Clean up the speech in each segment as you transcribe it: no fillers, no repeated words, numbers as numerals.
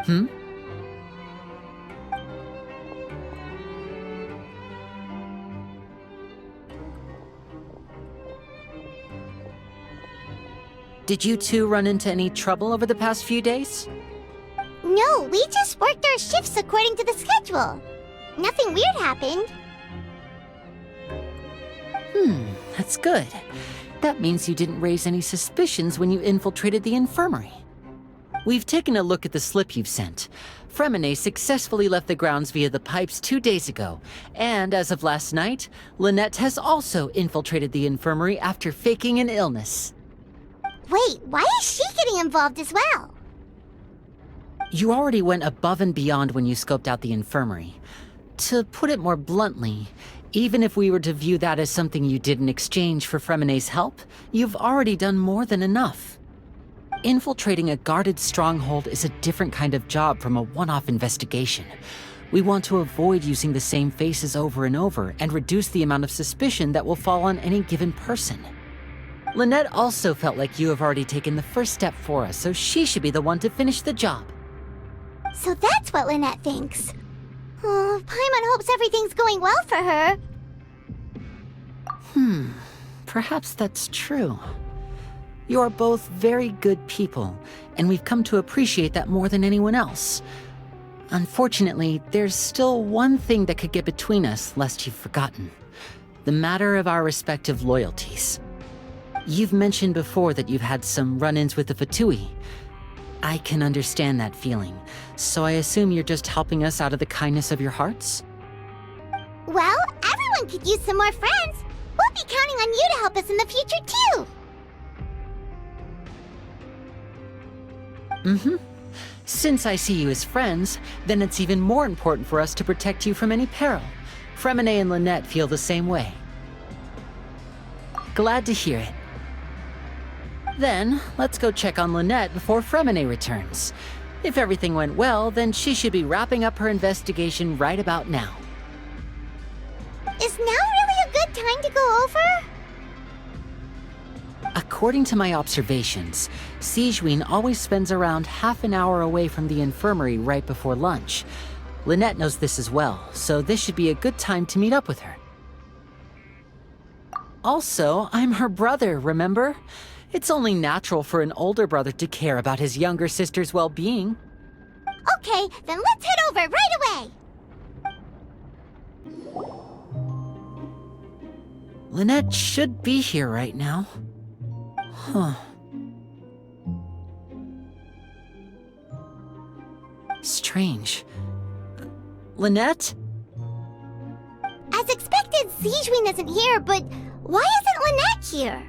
Hmm? Did you two run into any trouble over the past few days? No, we just worked our shifts according to the schedule. Nothing weird happened. That's good. That means you didn't raise any suspicions when you infiltrated the infirmary. We've taken a look at the slip you've sent. Fremine successfully left the grounds via the pipes 2 days ago, and as of last night, Lynette has also infiltrated the infirmary after faking an illness. Wait, why is she getting involved as well? You already went above and beyond when you scoped out the infirmary. To put it more bluntly, even if we were to view that as something you did in exchange for Fremine's help, you've already done more than enough. Infiltrating a guarded stronghold is a different kind of job from a one-off investigation. We want to avoid using the same faces over and over and reduce the amount of suspicion that will fall on any given person. Lynette also felt like you have already taken the first step for us, so she should be the one to finish the job. So that's what Lynette thinks. Oh, Paimon hopes everything's going well for her. Perhaps that's true. You are both very good people, and we've come to appreciate that more than anyone else. Unfortunately, there's still one thing that could get between us, lest you've forgotten. The matter of our respective loyalties. You've mentioned before that you've had some run-ins with the Fatui. I can understand that feeling, so I assume you're just helping us out of the kindness of your hearts? Well, everyone could use some more friends. We'll be counting on you to help us in the future, too. Since I see you as friends, then it's even more important for us to protect you from any peril. Fremine and Lynette feel the same way. Glad to hear it. Then, let's go check on Lynette before Fremine returns. If everything went well, then she should be wrapping up her investigation right about now. Is now really a good time to go over? According to my observations, Sigewinne always spends around half an hour away from the infirmary right before lunch. Lynette knows this as well, so this should be a good time to meet up with her. Also, I'm her brother, remember? It's only natural for an older brother to care about his younger sister's well-being. Okay, then let's head over right away! Lynette should be here right now. Huh. Strange. Lynette? As expected, Sigewinne isn't here, but why isn't Lynette here?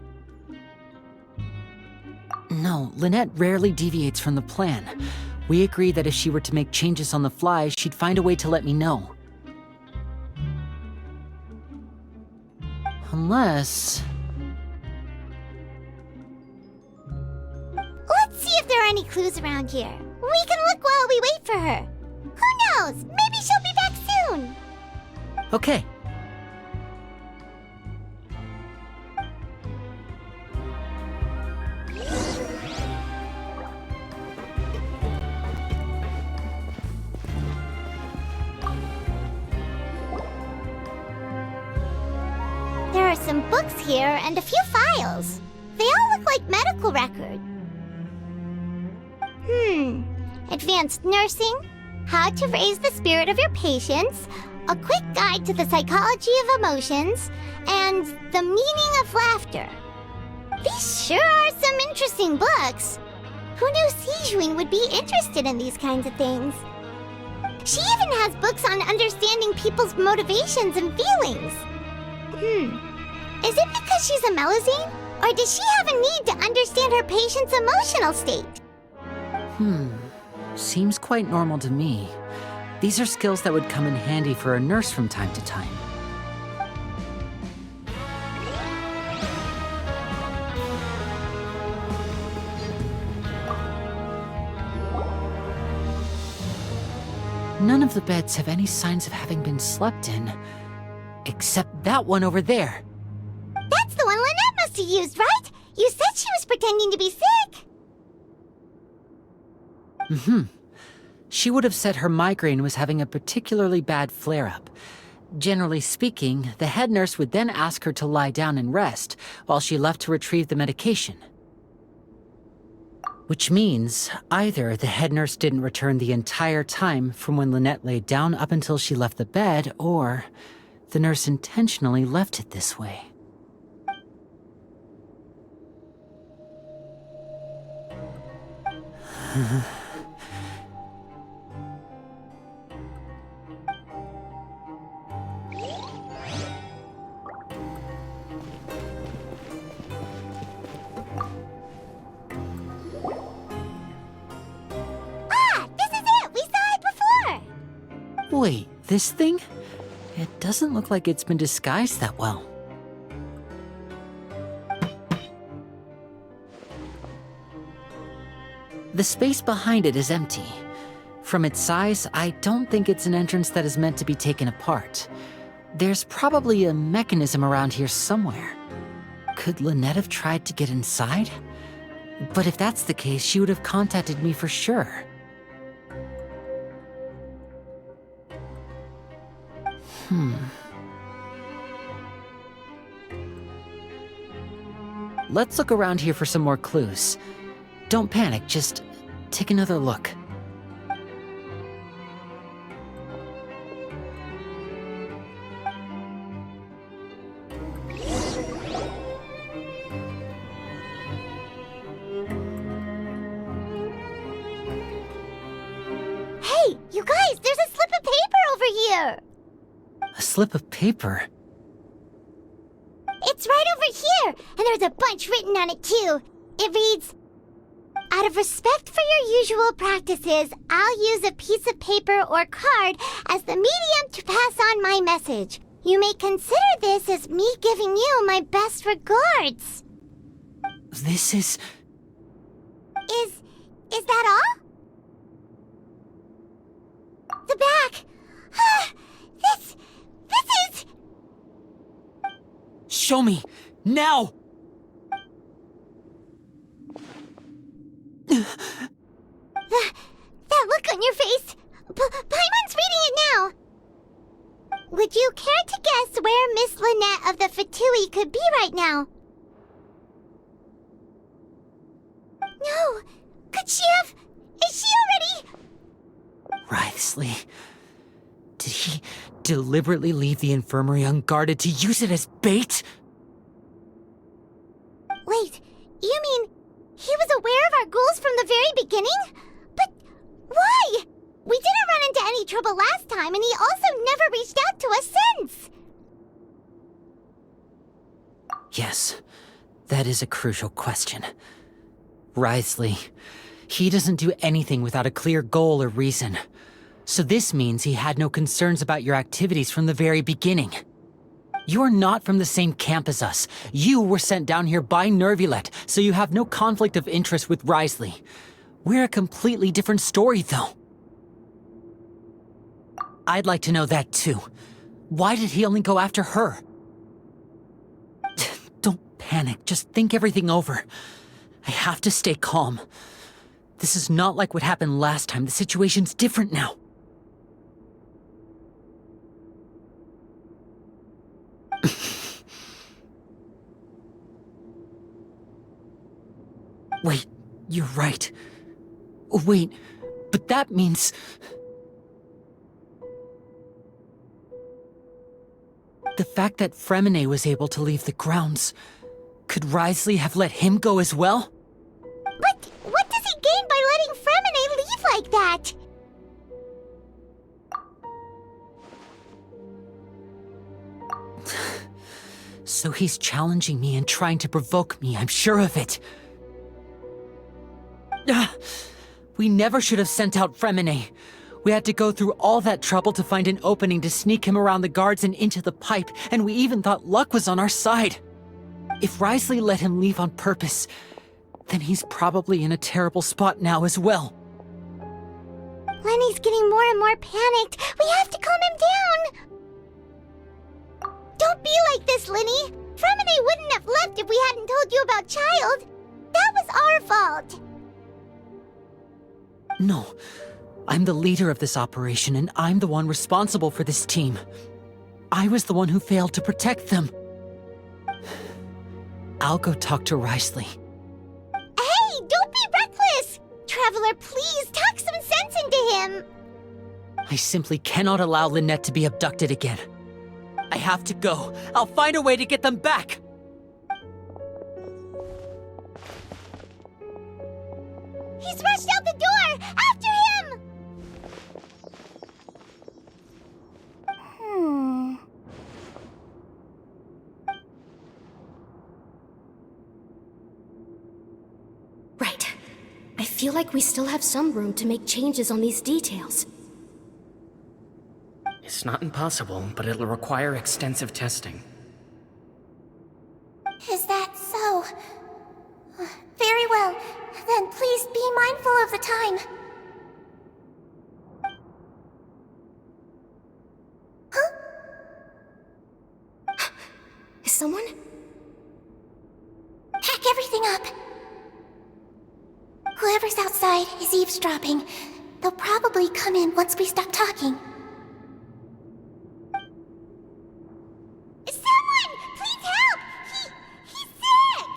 No, Lynette rarely deviates from the plan. We agreed that if she were to make changes on the fly, she'd find a way to let me know. Unless... Let's see if there are any clues around here. We can look while we wait for her. Who knows? Maybe she'll be back soon. Okay. There are some books here and a few files. They all look like medical records. Advanced nursing, how to raise the spirit of your patients, a quick guide to the psychology of emotions, and the meaning of laughter. These sure are some interesting books. Who knew Sigewinne would be interested in these kinds of things? She even has books on understanding people's motivations and feelings. Is it because she's a Melusine? Or does she have a need to understand her patient's emotional state? Seems quite normal to me. These are skills that would come in handy for a nurse from time to time. None of the beds have any signs of having been slept in. Except that one over there. That's the one Lynette must have used, right? You said she was pretending to be sick. she would have said her migraine was having a particularly bad flare-up. Generally speaking, the head nurse would then ask her to lie down and rest while she left to retrieve the medication. Which means either the head nurse didn't return the entire time from when Lynette laid down up until she left the bed, or the nurse intentionally left it this way. Wait, this thing? It doesn't look like it's been disguised that well. The space behind it is empty. From its size, I don't think it's an entrance that is meant to be taken apart. There's probably a mechanism around here somewhere. Could Lynette have tried to get inside? But if that's the case, she would have contacted me for sure. Let's look around here for some more clues. Don't panic, just take another look. Hey, you guys, there's a slip of paper over here! A slip of paper? It's right over here, and there's a bunch written on it too. It reads, "Out of respect for your usual practices, I'll use a piece of paper or card as the medium to pass on my message. You may consider this as me giving you my best regards." This is... Is that all? The back. This is... Show me! Now! That look on your face. Paimon's reading it now. Would you care to guess where Miss Lynette of the Fatui could be right now? No. Could she have... Is she already... Wriothesley. Did he deliberately leave the infirmary unguarded to use it as bait? Wait, you mean he was aware of our goals from the very beginning? But why? We didn't run into any trouble last time, and he also never reached out to us since. Yes, that is a crucial question. Wriothesley, he doesn't do anything without a clear goal or reason. So this means he had no concerns about your activities from the very beginning. You're not from the same camp as us. You were sent down here by Nervulet, so you have no conflict of interest with Wriothesley. We're a completely different story, though. I'd like to know that, too. Why did he only go after her? Don't panic, just think everything over. I have to stay calm. This is not like what happened last time. The situation's different now. Wait, you're right. Wait, but that means... The fact that Fremine was able to leave the grounds... Could Wriothesley have let him go as well? But what does he gain by letting Fremine leave like that? So he's challenging me and trying to provoke me, I'm sure of it. We never should have sent out Fremine. We had to go through all that trouble to find an opening to sneak him around the guards and into the pipe, and we even thought luck was on our side. If Wriothesley let him leave on purpose, then he's probably in a terrible spot now as well. Lenny's getting more and more panicked. We have to calm him down. Don't be like this, Lenny. Fremine wouldn't have left if we hadn't told you about Child. That was our fault. No, I'm the leader of this operation, and I'm the one responsible for this team. I was the one who failed to protect them. I'll go talk to Risley. Hey, don't be reckless! Traveler, please talk some sense into him! I simply cannot allow Lynette to be abducted again. I have to go. I'll find a way to get them back! He's rushed out the door! After him! Right. I feel like we still have some room to make changes on these details. It's not impossible, but it'll require extensive testing. Is that so? Very well. Then please be mindful of the time. Huh? Is someone? Pack everything up. Whoever's outside is eavesdropping. They'll probably come in once we stop talking. Someone! Please help! He's sick!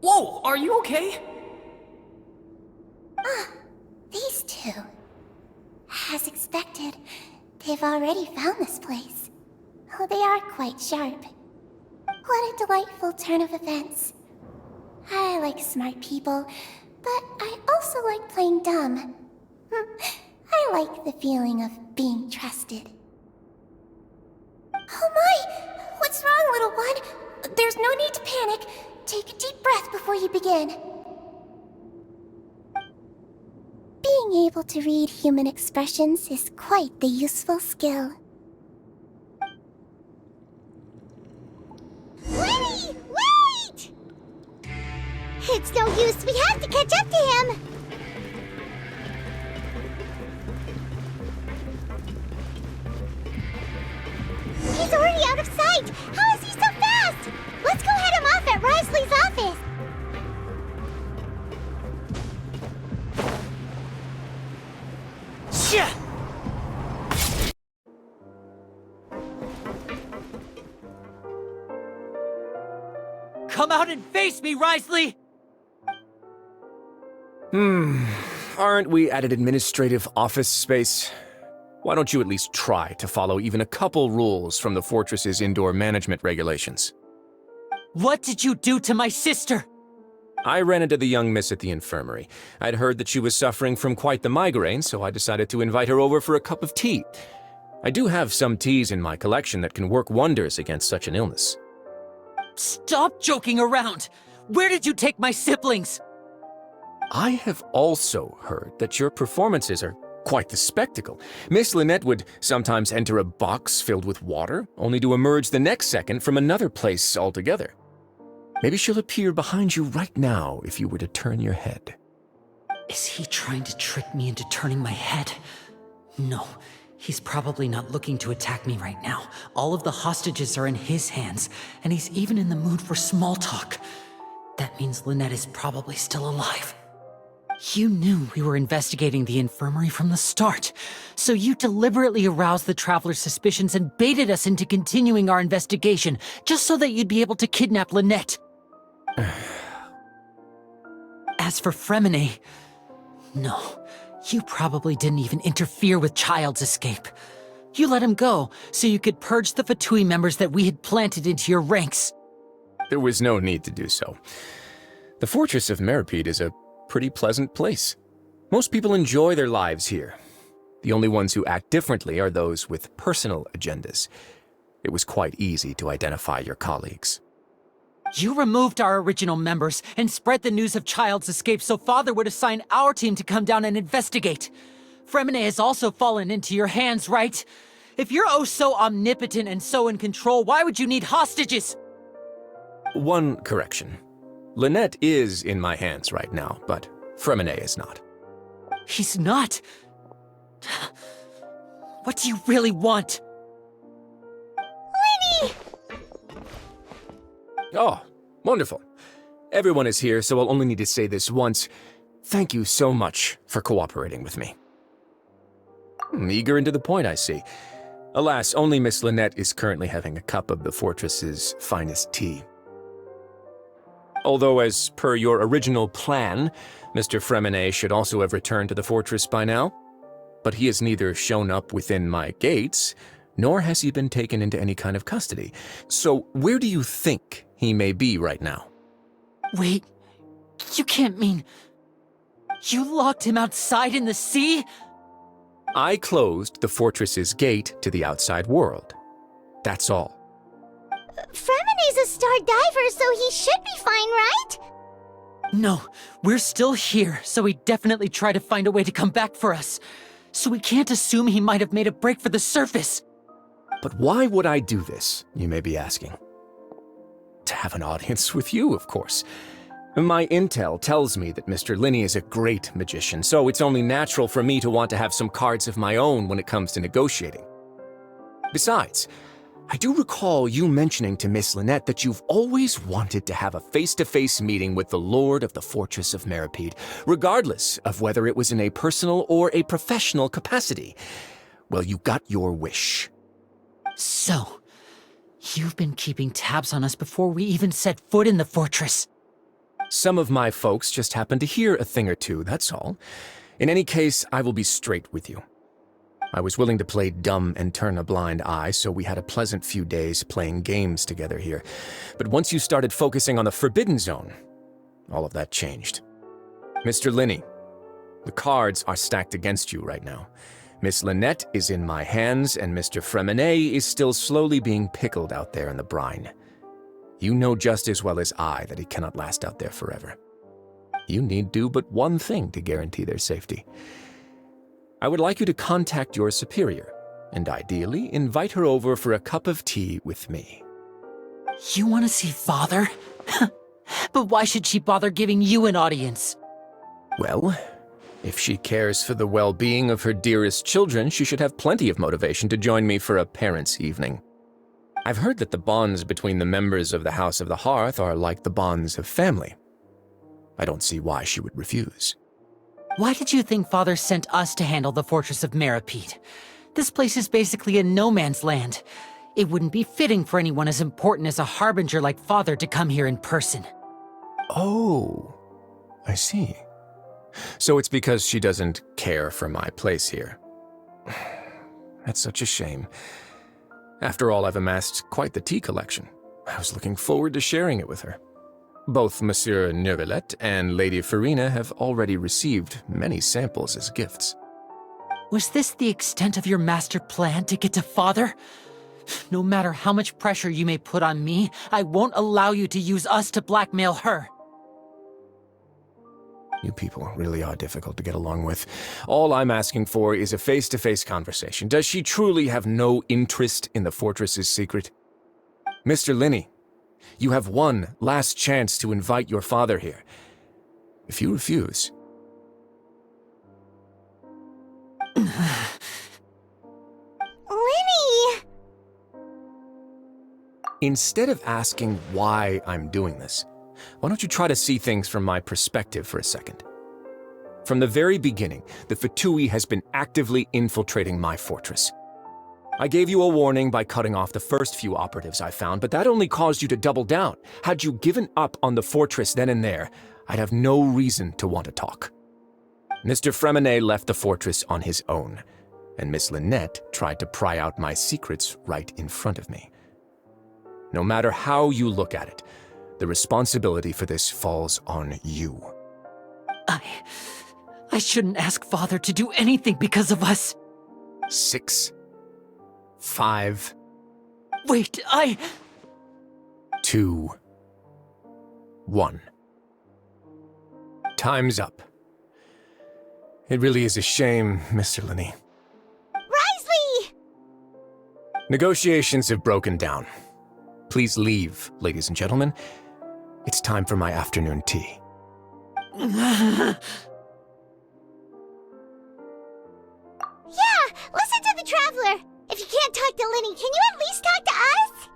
Whoa, are you okay? These two. As expected, they've already found this place. Oh, they are quite sharp. What a delightful turn of events. I like smart people, but I also like playing dumb. I like the feeling of being trusted. Oh my! What's wrong, little one? There's no need to panic. Take a deep breath before you begin. Being able to read human expressions is quite the useful skill. Lenny! Wait! It's no use. We have to catch up to him. He's already out of sight! How is he so fast? Let's go head him off at Risley's office! Yeah! Come out and face me, Risley! Aren't we at an administrative office space? Why don't you at least try to follow even a couple rules from the fortress's indoor management regulations? What did you do to my sister? I ran into the young miss at the infirmary. I'd heard that she was suffering from quite the migraine, so I decided to invite her over for a cup of tea. I do have some teas in my collection that can work wonders against such an illness. Stop joking around! Where did you take my siblings? I have also heard that your performances are quite the spectacle. Miss Lynette would sometimes enter a box filled with water, only to emerge the next second from another place altogether. Maybe she'll appear behind you right now if you were to turn your head. Is he trying to trick me into turning my head? No, he's probably not looking to attack me right now. All of the hostages are in his hands, and he's even in the mood for small talk. That means Lynette is probably still alive. You knew we were investigating the infirmary from the start, so you deliberately aroused the Traveler's suspicions and baited us into continuing our investigation, just so that you'd be able to kidnap Lynette. As for Fremine, no, you probably didn't even interfere with Child's escape. You let him go, so you could purge the Fatui members that we had planted into your ranks. There was no need to do so. The Fortress of Meripede is a pretty pleasant place. Most people enjoy their lives here. The only ones who act differently are those with personal agendas. It was quite easy to identify your colleagues. You removed our original members and spread the news of Child's escape so Father would assign our team to come down and investigate. Fremine has also fallen into your hands, right? If you're oh so omnipotent and so in control, why would you need hostages? One correction. Lynette is in my hands right now, but Fremine is not. He's not. What do you really want? Lenny! Oh, wonderful. Everyone is here, so I'll only need to say this once. Thank you so much for cooperating with me. Eager and to the point, I see. Alas, only Miss Lynette is currently having a cup of the fortress's finest tea. Although, as per your original plan, Mr. Freminet should also have returned to the fortress by now. But he has neither shown up within my gates, nor has he been taken into any kind of custody. So where do you think he may be right now? Wait, you can't mean... You locked him outside in the sea? I closed the fortress's gate to the outside world. That's all. Fremenet's a star diver, so he should be fine, right? No, we're still here, so he definitely tried to find a way to come back for us. So we can't assume he might have made a break for the surface. But why would I do this, you may be asking? To have an audience with you, of course. My intel tells me that Mr. Linney is a great magician, so it's only natural for me to want to have some cards of my own when it comes to negotiating. Besides, I do recall you mentioning to Miss Lynette that you've always wanted to have a face-to-face meeting with the Lord of the Fortress of Meripede, regardless of whether it was in a personal or a professional capacity. Well, you got your wish. So, you've been keeping tabs on us before we even set foot in the fortress. Some of my folks just happened to hear a thing or two, that's all. In any case, I will be straight with you. I was willing to play dumb and turn a blind eye, so we had a pleasant few days playing games together here. But once you started focusing on the Forbidden Zone, all of that changed. Mr. Linney, the cards are stacked against you right now. Miss Lynette is in my hands, and Mr. Freminet is still slowly being pickled out there in the brine. You know just as well as I that he cannot last out there forever. You need do but one thing to guarantee their safety. I would like you to contact your superior, and ideally invite her over for a cup of tea with me. You want to see Father? But why should she bother giving you an audience? Well, if she cares for the well-being of her dearest children, she should have plenty of motivation to join me for a parents' evening. I've heard that the bonds between the members of the House of the Hearth are like the bonds of family. I don't see why she would refuse. Why did you think Father sent us to handle the Fortress of Meripede? This place is basically a no-man's land. It wouldn't be fitting for anyone as important as a harbinger like Father to come here in person. Oh, I see. So it's because she doesn't care for my place here. That's such a shame. After all, I've amassed quite the tea collection. I was looking forward to sharing it with her. Both Monsieur Neuvillette and Lady Farina have already received many samples as gifts. Was this the extent of your master plan to get to Father? No matter how much pressure you may put on me, I won't allow you to use us to blackmail her. You people really are difficult to get along with. All I'm asking for is a face-to-face conversation. Does she truly have no interest in the fortress's secret? Mr. Linney, you have one last chance to invite your father here. If you refuse... Linny! Instead of asking why I'm doing this, why don't you try to see things from my perspective for a second? From the very beginning, the Fatui has been actively infiltrating my fortress. I gave you a warning by cutting off the first few operatives I found, but that only caused you to double down. Had you given up on the fortress then and there, I'd have no reason to want to talk. Mr. Freminet left the fortress on his own, and Miss Lynette tried to pry out my secrets right in front of me. No matter how you look at it, the responsibility for this falls on you. I shouldn't ask Father to do anything because of us. 6, 5... Wait, 2, 1. Time's up. It really is a shame, Mr. Linney. Risley! Negotiations have broken down. Please leave, ladies and gentlemen. It's time for my afternoon tea. Yeah, listen to the Traveler. If you can't talk to Linny, can you at least talk to us?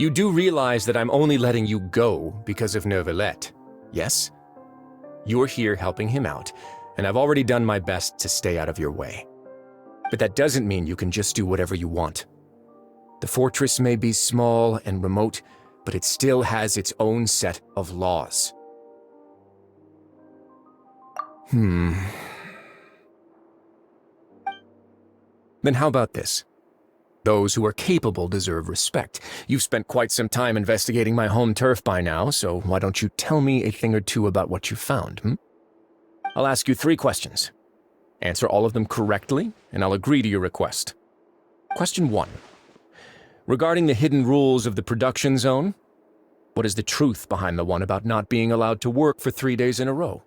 You do realize that I'm only letting you go because of Neuvillette, yes? You're here helping him out, and I've already done my best to stay out of your way. But that doesn't mean you can just do whatever you want. The fortress may be small and remote, but it still has its own set of laws. Then how about this? Those who are capable deserve respect. You've spent quite some time investigating my home turf by now, so why don't you tell me a thing or two about what you found, I'll ask you 3 questions. Answer all of them correctly, and I'll agree to your request. Question 1. Regarding the hidden rules of the production zone, what is the truth behind the one about not being allowed to work for 3 days in a row?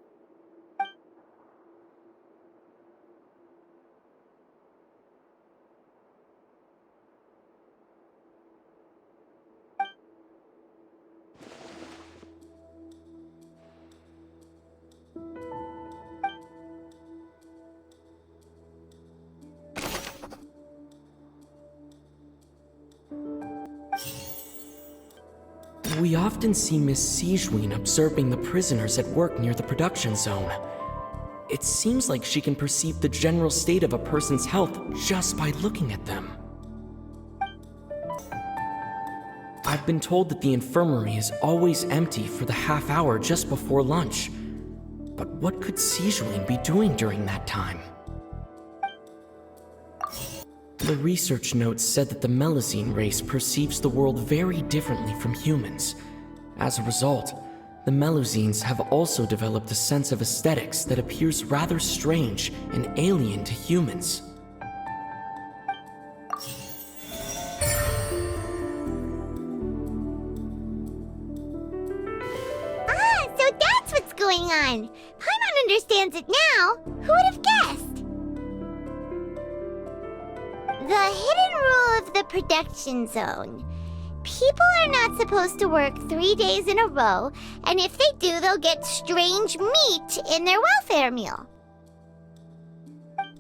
We often see Miss Sigewinne observing the prisoners at work near the production zone. It seems like she can perceive the general state of a person's health just by looking at them. I've been told that the infirmary is always empty for the half hour just before lunch. But what could Sigewinne be doing during that time? The research notes said that the Melusine race perceives the world very differently from humans. As a result, the Melusines have also developed a sense of aesthetics that appears rather strange and alien to humans. So that's what's going on. Paimon understands it now. Who would have guessed? The hidden rule of the production zone. People are not supposed to work 3 days in a row, and if they do, they'll get strange meat in their welfare meal.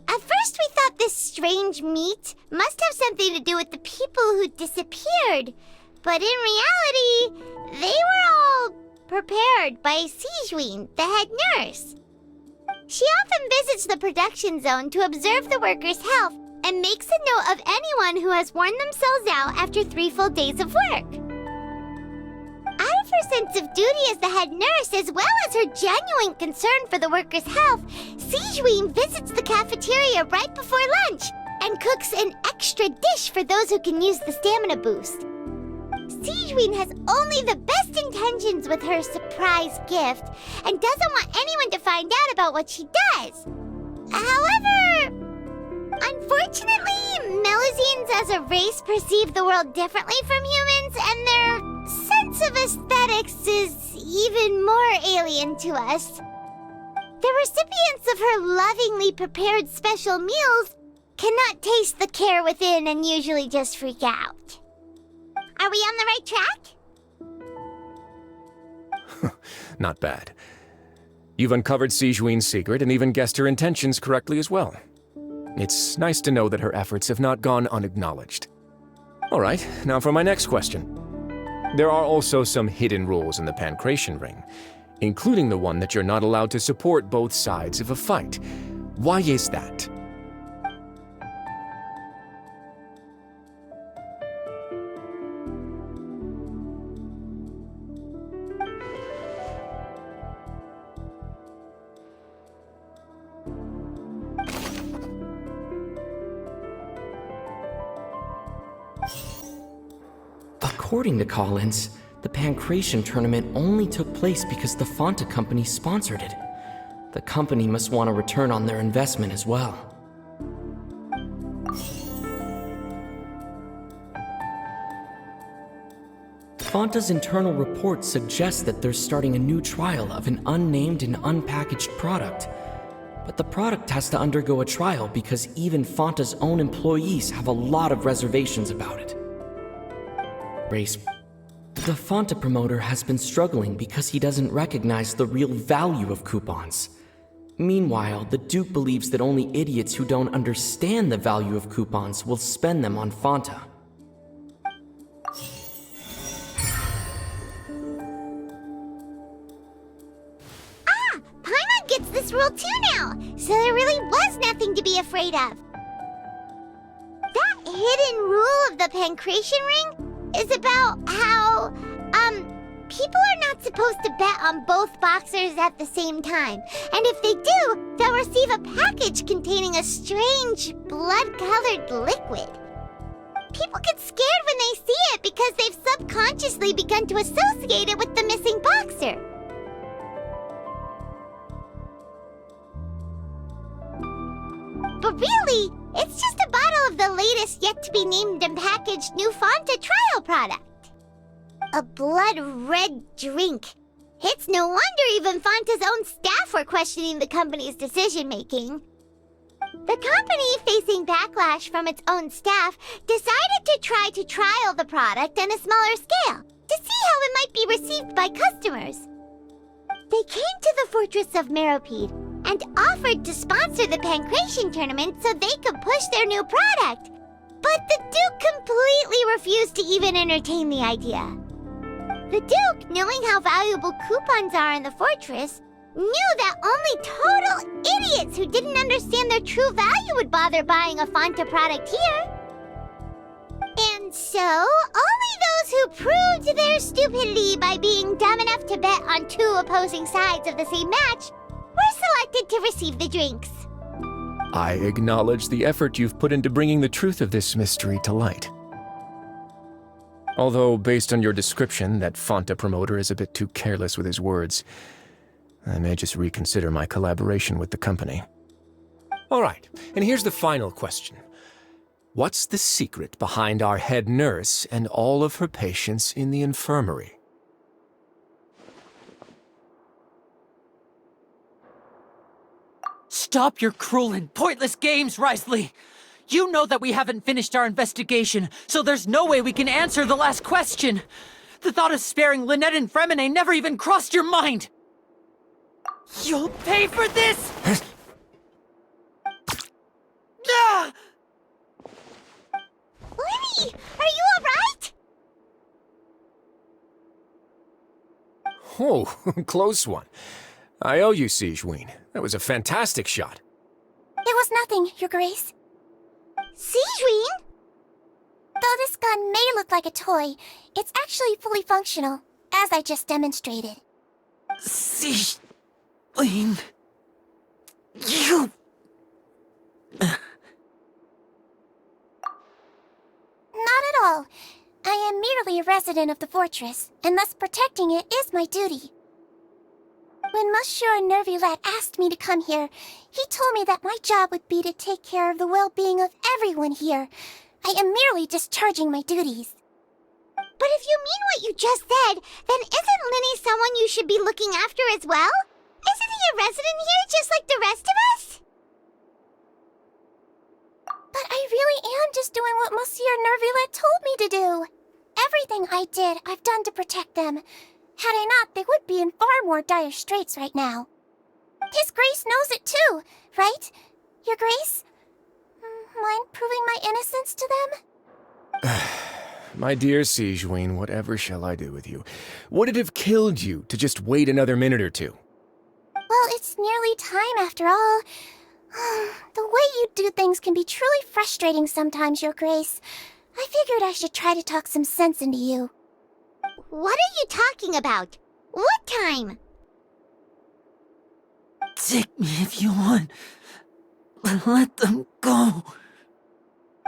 At first we thought this strange meat must have something to do with the people who disappeared, but in reality, they were all prepared by Sigewinne, the head nurse. She often visits the production zone to observe the workers' health and makes a note of anyone who has worn themselves out after 3 full days of work. Out of her sense of duty as the head nurse, as well as her genuine concern for the workers' health, Sigewinne visits the cafeteria right before lunch and cooks an extra dish for those who can use the stamina boost. Sigewinne has only the best intentions with her surprise gift and doesn't want anyone to find out about what she does. However, unfortunately, Melusines as a race perceive the world differently from humans, and their sense of aesthetics is even more alien to us. The recipients of her lovingly prepared special meals cannot taste the care within and usually just freak out. Are we on the right track? Not bad. You've uncovered Sigewinne's secret and even guessed her intentions correctly as well. It's nice to know that her efforts have not gone unacknowledged. All right, now for my next question. There are also some hidden rules in the Pancration Ring, including the one that you're not allowed to support both sides of a fight. Why is that? According to Collins, the Pancration tournament only took place because the Fanta company sponsored it. The company must want a return on their investment as well. Fanta's internal report suggests that they're starting a new trial of an unnamed and unpackaged product. But the product has to undergo a trial because even Fanta's own employees have a lot of reservations about it. The Fanta promoter has been struggling because he doesn't recognize the real value of coupons. Meanwhile, the Duke believes that only idiots who don't understand the value of coupons will spend them on Fanta. So there really was nothing to be afraid of. That hidden rule of the pancreation ring is about how, people are not supposed to bet on both boxers at the same time. And if they do, they'll receive a package containing a strange, blood-colored liquid. People get scared when they see it because they've subconsciously begun to associate it with the missing boxer. But really, it's just a bottle of the latest yet-to-be-named and packaged new Fanta trial product. A blood-red drink. It's no wonder even Fanta's own staff were questioning the company's decision-making. The company, facing backlash from its own staff, decided to try to trial the product on a smaller scale to see how it might be received by customers. They came to the Fortress of Meropide and offered to sponsor the Pancration tournament so they could push their new product. But the Duke completely refused to even entertain the idea. The Duke, knowing how valuable coupons are in the fortress, knew that only total idiots who didn't understand their true value would bother buying a Fanta product here. And so, only those who proved their stupidity by being dumb enough to bet on two opposing sides of the same match were selected to receive the drinks. I acknowledge the effort you've put into bringing the truth of this mystery to light. Although, based on your description, that Fanta promoter is a bit too careless with his words, I may just reconsider my collaboration with the company. All right, and here's the final question. What's the secret behind our head nurse and all of her patients in the infirmary? Stop your cruel and pointless games, Risley! You know that we haven't finished our investigation, so there's no way we can answer the last question! The thought of sparing Lynette and Fremine never even crossed your mind! You'll pay for this! Ah! Lenny, are you alright? Oh, close one. I owe you, Sigewinne. That was a fantastic shot. It was nothing, Your Grace. Sigewinne? Though this gun may look like a toy, it's actually fully functional, as I just demonstrated. Sigewinne... You... Not at all. I am merely a resident of the fortress, and thus protecting it is my duty. When Monsieur Nervulette asked me to come here, he told me that my job would be to take care of the well-being of everyone here. I am merely discharging my duties. But if you mean what you just said, then isn't Lenny someone you should be looking after as well? Isn't he a resident here just like the rest of us? But I really am just doing what Monsieur Nervulette told me to do. Everything I did, I've done to protect them. Had I not, they would be in far more dire straits right now. His Grace knows it too, right? Your Grace? Mind proving my innocence to them? My dear Sigewinne, whatever shall I do with you? Would it have killed you to just wait another minute or two? Well, it's nearly time after all. The way you do things can be truly frustrating sometimes, Your Grace. I figured I should try to talk some sense into you. What are you talking about? What time? Take me if you want. But let them go.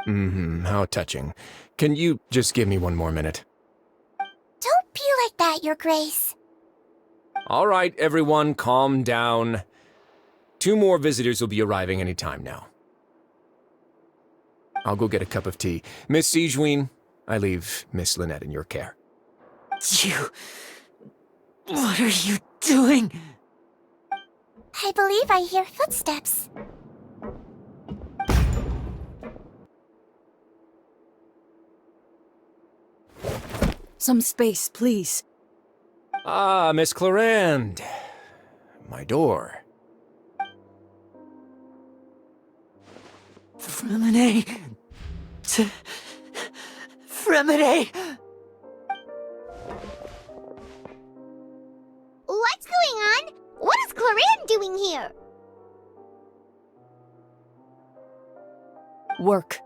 How touching. Can you just give me one more minute? Don't be like that, Your Grace. All right, everyone, calm down. 2 more visitors will be arriving any time now. I'll go get a cup of tea. Miss Sigewinne, I leave Miss Lynette in your care. You... What are you doing? I believe I hear footsteps. Some space, please. Ah, Miss Clarande. My door. Fremine... Fremine... What's going on? What is Clarande doing here? Work.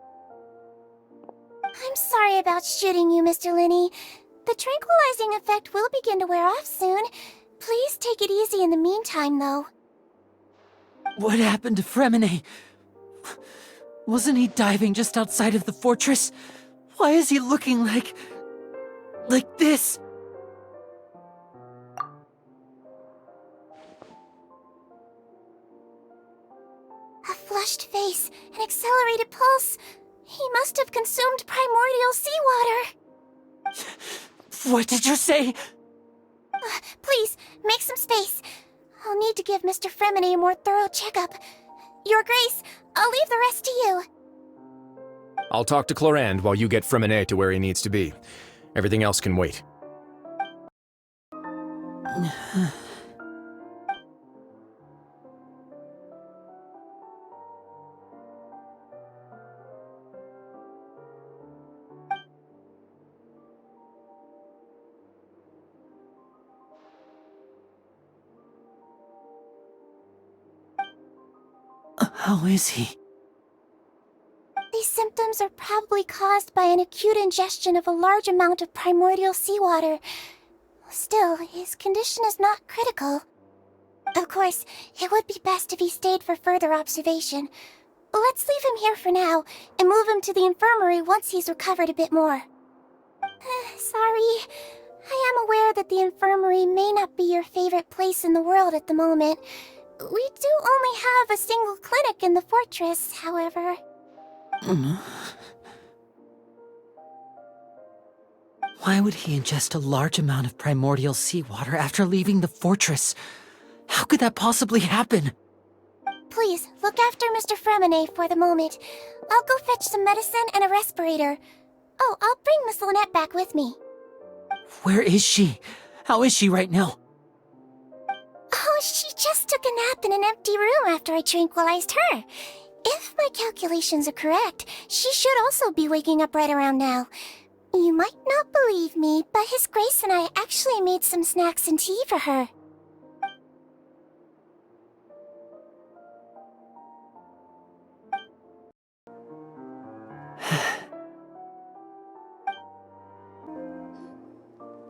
I'm sorry about shooting you, Mr. Linney. The tranquilizing effect will begin to wear off soon. Please take it easy in the meantime, though. What happened to Fremine? Wasn't he diving just outside of the fortress? Why is he looking like this? A flushed face, an accelerated pulse. He must have consumed primordial seawater. What did you say? Please, make some space. I'll need to give Mr. Fremine a more thorough checkup. Your Grace, I'll leave the rest to you. I'll talk to Clorand while you get Fremine to where he needs to be. Everything else can wait. How is he? These symptoms are probably caused by an acute ingestion of a large amount of primordial seawater. Still, his condition is not critical. Of course, it would be best if he stayed for further observation. Let's leave him here for now, and move him to the infirmary once he's recovered a bit more. Sorry. I am aware that the infirmary may not be your favorite place in the world at the moment. We do only have a single clinic in the fortress, however. Why would he ingest a large amount of primordial seawater after leaving the fortress? How could that possibly happen? Please, look after Mr. Fremine for the moment. I'll go fetch some medicine and a respirator. Oh, I'll bring Miss Lynette back with me. Where is she? How is she right now? Oh, she just took a nap in an empty room after I tranquilized her. If my calculations are correct, she should also be waking up right around now. You might not believe me, but His Grace and I actually made some snacks and tea for her.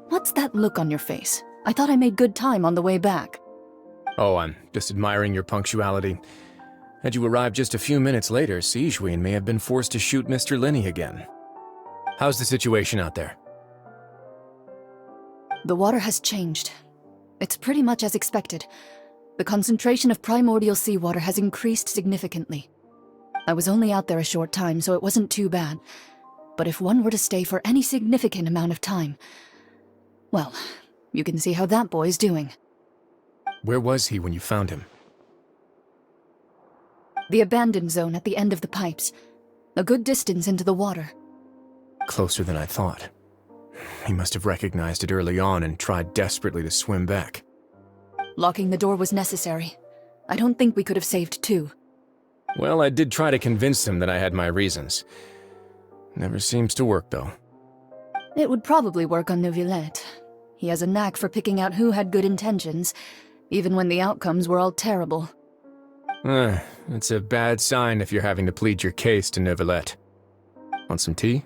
What's that look on your face? I thought I made good time on the way back. Oh, I'm just admiring your punctuality. Had you arrived just a few minutes later, Sigewinne may have been forced to shoot Mr. Linney again. How's the situation out there? The water has changed. It's pretty much as expected. The concentration of primordial seawater has increased significantly. I was only out there a short time, so it wasn't too bad. But if one were to stay for any significant amount of time, well, you can see how that boy's doing. Where was he when you found him? The abandoned zone at the end of the pipes. A good distance into the water. Closer than I thought. He must have recognized it early on and tried desperately to swim back. Locking the door was necessary. I don't think we could have saved two. Well, I did try to convince him that I had my reasons. Never seems to work, though. It would probably work on Neuvillette. He has a knack for picking out who had good intentions, even when the outcomes were all terrible. It's a bad sign if you're having to plead your case to Neuvillette. Want some tea?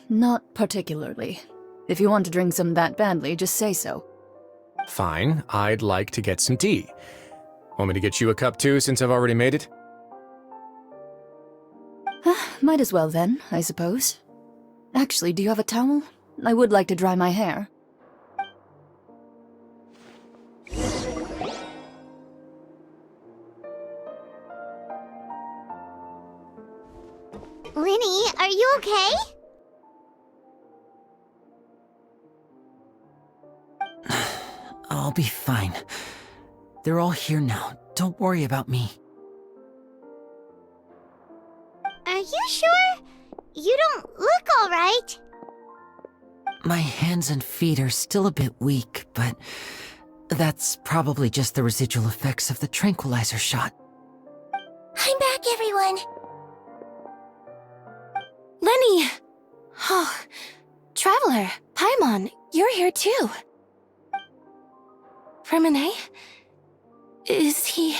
Not particularly. If you want to drink some that badly, just say so. Fine, I'd like to get some tea. Want me to get you a cup too, since I've already made it? Might as well then, I suppose. Actually, do you have a towel? I would like to dry my hair. Linny, are you okay? I'll be fine. They're all here now. Don't worry about me. Are you sure? You don't look alright. My hands and feet are still a bit weak, but that's probably just the residual effects of the tranquilizer shot. I'm back, everyone. Lenny! Oh, Traveler, Paimon, you're here too. Fremine? Is he...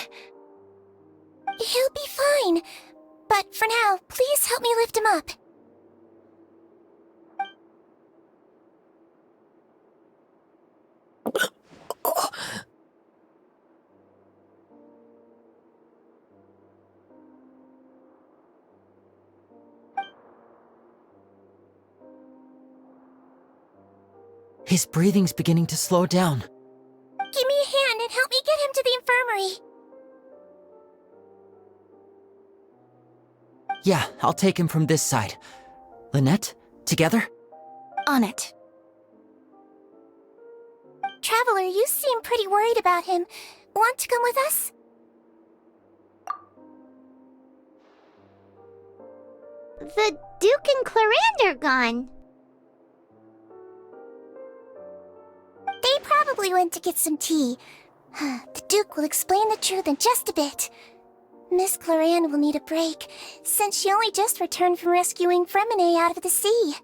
He'll be fine. But for now, please help me lift him up. His breathing's beginning to slow down. Give me a hand and help me get him to the infirmary. Yeah, I'll take him from this side. Lynette, together? On it. Traveler, you seem pretty worried about him. Want to come with us? The Duke and Clarande are gone. They probably went to get some tea. The Duke will explain the truth in just a bit. Miss Clarande will need a break, since she only just returned from rescuing Fremine out of the sea.